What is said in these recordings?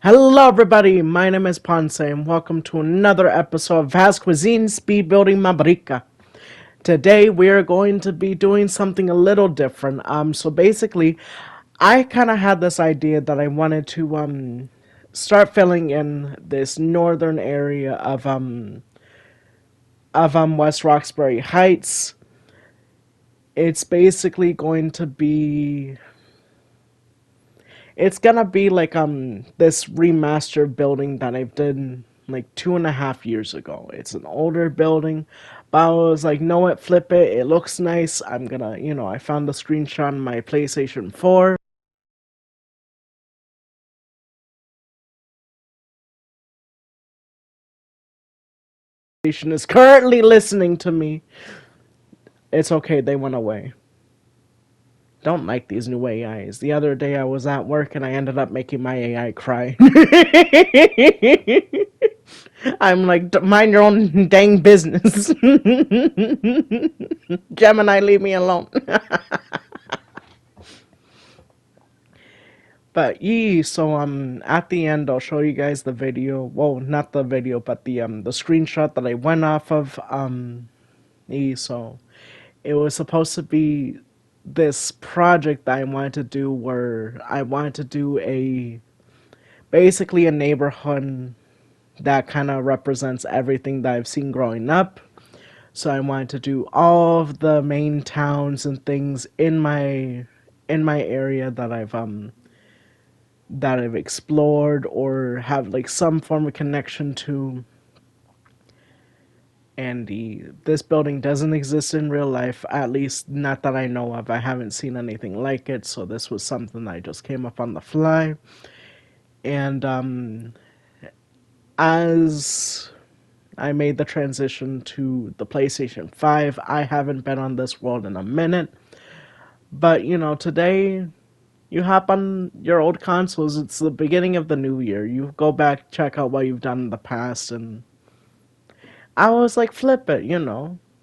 Hello, everybody. My name is Ponce, and welcome to another episode of Vast Cuisine Speed Building Mabrika. Today, we are going to be doing something a little different. So basically, I kind of had this idea that I wanted to start filling in this northern area of West Roxbury Heights. It's basically going to be It's gonna be like this remastered building that I did like 2.5 years ago. It's an older building, but I was like, no, what, flip it. It looks nice. I'm gonna, I found the screenshot on my PlayStation 4. PlayStation is currently listening to me. It's okay. They went away. Don't like these new AIs. The other day I was at work and I ended up making my AI cry. I'm like, mind your own dang business. Gemini, leave me alone. But so at the end I'll show you guys the video. Well, not the video, but the screenshot that I went off of. So it was supposed to be this project that I wanted to do where I wanted to do a basically a neighborhood that kind of represents everything that I've seen growing up. So I wanted to do all of the main towns and things in my area that I've explored or have like some form of connection to. And this building doesn't exist in real life, at least not that I know of. I haven't seen anything like it, so this was something that I just came up on the fly. And as I made the transition to the PlayStation 5, I haven't been on this world in a minute. But today you hop on your old consoles, it's the beginning of the new year. You go back, check out what you've done in the past, and I was like, flip it.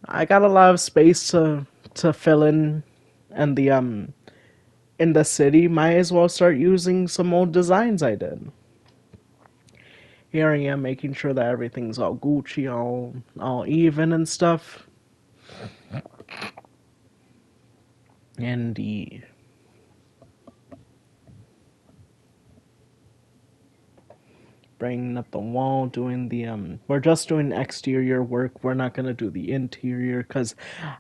I got a lot of space to fill in the city. Might as well start using some old designs I did. Here I am making sure that everything's all Gucci, all even and stuff. And the bringing up the wall, doing the we're just doing exterior work. We're not gonna do the interior because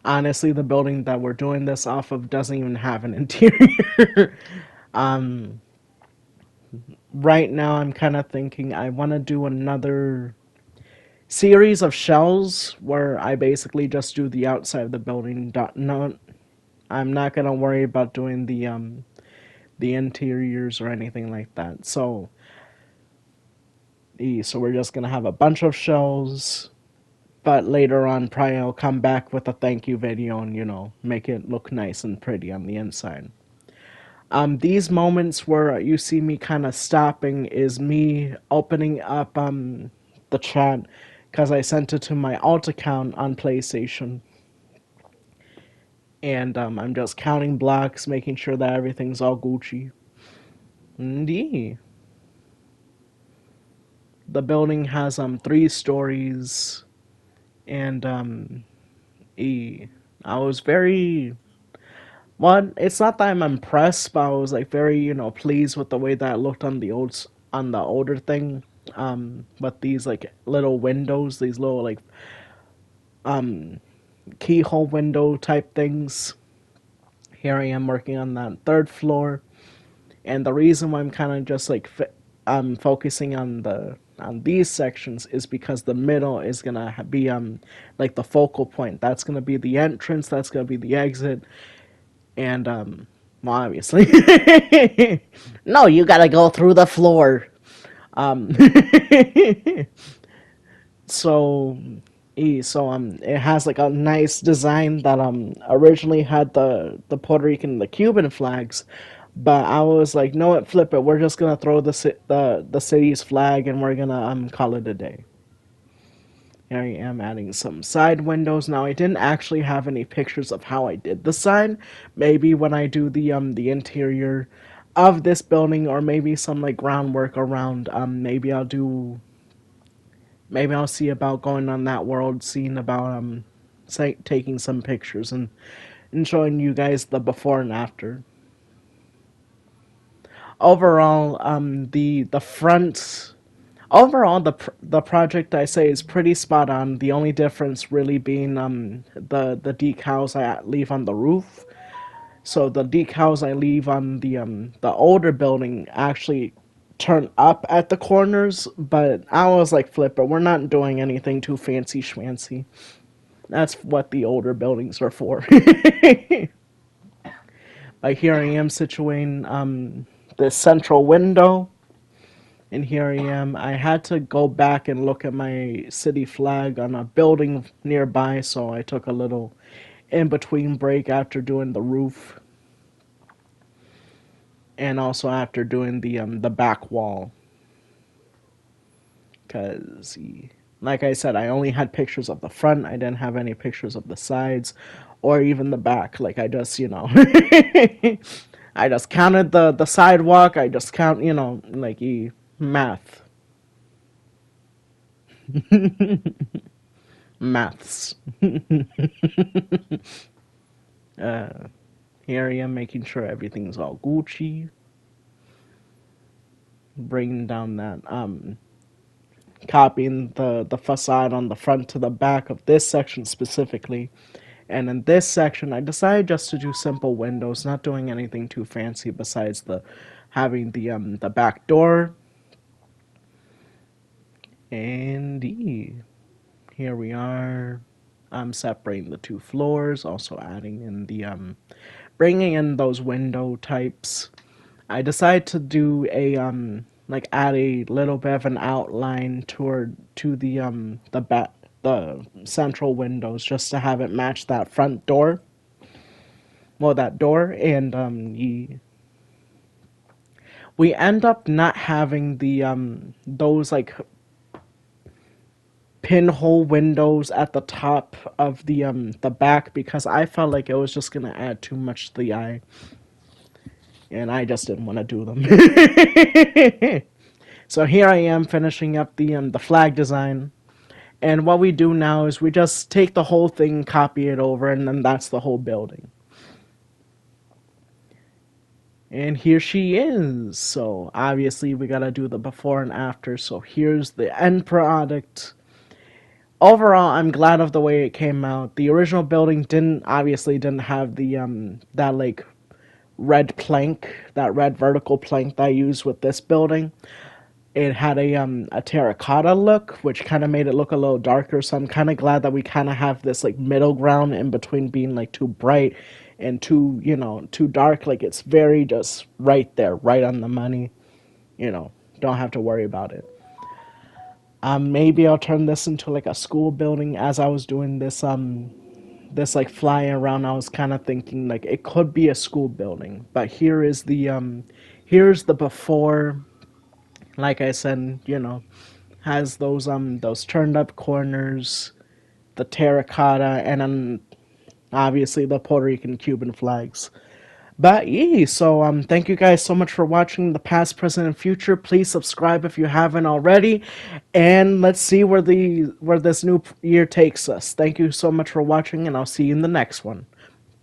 honestly, the building that we're doing this off of doesn't even have an interior. um, right now, I'm kind of thinking I want to do another series of shells where I basically just do the outside of the building. No, I'm not gonna worry about doing the interiors or anything like that. So we're just gonna have a bunch of shells, but later on, probably I'll come back with a thank you video and make it look nice and pretty on the inside. These moments where you see me kind of stopping is me opening up the chat because I sent it to my alt account on PlayStation, and I'm just counting blocks, making sure that everything's all Gucci. Indeed. The building has 3 stories, and I was very well. It's not that I'm impressed, but I was like very pleased with the way that it looked on the older thing. But these like little windows, these little like keyhole window type things. Here I am working on that 3rd floor, and the reason why I'm kind of just like focusing on these sections is because the middle is gonna be like the focal point. That's gonna be the entrance. That's gonna be the exit, and well, obviously, no, you gotta go through the floor. Um, so it has like a nice design that originally had the Puerto Rican and the Cuban flags, but I was like, no, what, flip it. We're just gonna throw the city's flag and we're gonna call it a day. Here I am adding some side windows. Now I didn't actually have any pictures of how I did the side. Maybe when I do the interior, of this building, or maybe some like groundwork around. Maybe I'll see about going on that world, seeing about taking some pictures and showing you guys the before and after. Overall, the front. Overall, the project I say is pretty spot on. The only difference really being the decals I leave on the roof. So the decals I leave on the older building actually turn up at the corners, but I was like, flip it, we're not doing anything too fancy schmancy. That's what the older buildings are for. Like here I am situating this central window, and here I am. I had to go back and look at my city flag on a building nearby, so I took a little in between break after doing the roof, and also after doing the back wall, because like I said, I only had pictures of the front. I didn't have any pictures of the sides or even the back. Like I just I just counted the sidewalk. I just count, like math. Maths. Here I am making sure everything's all Gucci. Bringing down that copying the facade on the front to the back of this section specifically. And in this section, I decided just to do simple windows, not doing anything too fancy besides the having the back door. And here we are. I'm separating the two floors, also adding in bringing in those window types. I decided to do a like add a little bit of an outline toward to the central windows, just to have it match that front door. Well, that door, and we end up not having the those like pinhole windows at the top of the back, because I felt like it was just gonna add too much to the eye, and I just didn't want to do them. So here I am finishing up the flag design, and what we do now is we just take the whole thing, copy it over, and then that's the whole building. And here she is. So obviously we gotta do the before and after. So here's the end product. Overall, I'm glad of the way it came out. The original building didn't have the that like red plank, that red vertical plank that I used with this building. It had a terracotta look, which kind of made it look a little darker. So I'm kind of glad that we kind of have this like middle ground in between being like too bright and too dark. Like it's very just right there, right on the money. Don't have to worry about it. Maybe I'll turn this into like a school building. As I was doing this like flying around, I was kind of thinking like it could be a school building. But here's the before. Like I said, has those turned up corners, the terracotta, and then obviously the Puerto Rican Cuban flags. But yeah, so thank you guys so much for watching the past, present, and future. Please subscribe if you haven't already, and let's see where this new year takes us. Thank you so much for watching, and I'll see you in the next one.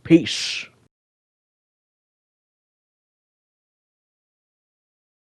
Peace.